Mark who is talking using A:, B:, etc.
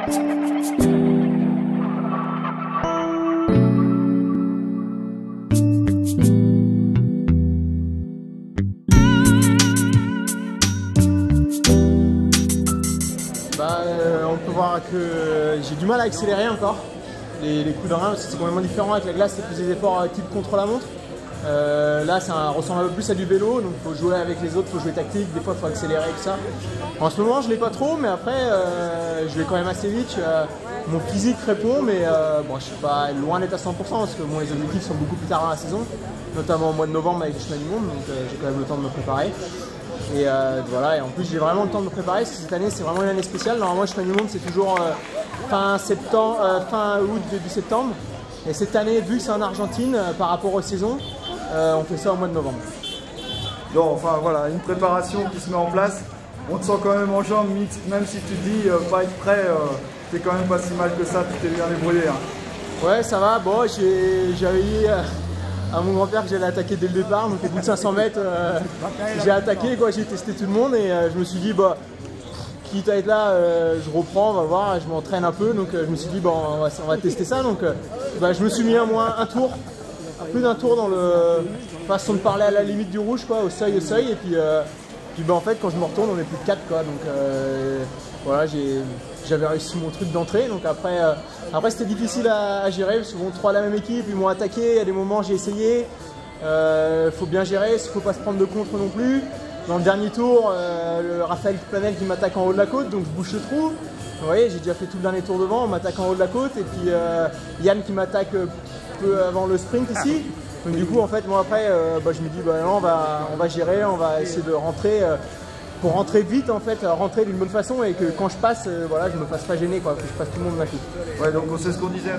A: On peut voir que j'ai du mal à accélérer encore. Les coups de rein, c'est complètement différent. Avec la glace, c'est plus des efforts type contre-la-montre. Là, ça ressemble un peu plus à du vélo, donc il faut jouer avec les autres, il faut jouer tactique, des fois il faut accélérer et tout ça. En ce moment, je ne l'ai pas trop, mais après, je vais quand même assez vite. Mon physique répond, mais bon, je ne suis pas loin d'être à 100% parce que bon, les objectifs sont beaucoup plus tard dans la saison, notamment au mois de novembre avec les chemins du monde, donc j'ai quand même le temps de me préparer. Et voilà, et en plus j'ai vraiment le temps de me préparer parce que cette année c'est vraiment une année spéciale. Normalement le chemin du monde c'est toujours fin août, début septembre. Et cette année, vu que c'est en Argentine par rapport aux saisons, on fait ça au mois de novembre.
B: Donc enfin voilà, une préparation qui se met en place. On te sent quand même en jambes, même si tu te dis pas être prêt, t'es quand même pas si mal que ça, tu t'es bien débrouillé. Hein.
A: Ouais, ça va, bon, j'avais dit à mon grand-père que j'allais attaquer dès le départ, donc au bout de 500 mètres, j'ai attaqué, quoi, j'ai testé tout le monde et je me suis dit, bah, quitte à être là, je reprends, on va voir, je m'entraîne un peu, donc je me suis dit, bon, on va tester ça, donc bah, je me suis mis à moins un tour, plus d'un tour dans le façon de parler à la limite du rouge, quoi, au seuil, et puis bah, en fait, quand je me retourne, on est plus de 4, quoi, donc voilà, j'avais réussi mon truc d'entrée, donc après c'était difficile à gérer, parce que bon, 3 à la même équipe, ils m'ont attaqué, à des moments j'ai essayé, faut bien gérer, il ne faut pas se prendre de contre non plus. Dans le dernier tour, le Raphaël Planel qui m'attaque en haut de la côte, donc je bouche le trou. Vous voyez, j'ai déjà fait tout le dernier tour devant, on m'attaque en haut de la côte, et puis Yann qui m'attaque peu avant le sprint ici. Donc du coup, en fait, moi après, bah, je me dis, bah, non, on va gérer, on va essayer de rentrer, pour rentrer vite, en fait, rentrer d'une bonne façon, et que quand je passe, voilà, je me fasse pas gêner, quoi, que je passe tout le monde d'un coup.
B: Ouais, donc c'est ce qu'on disait.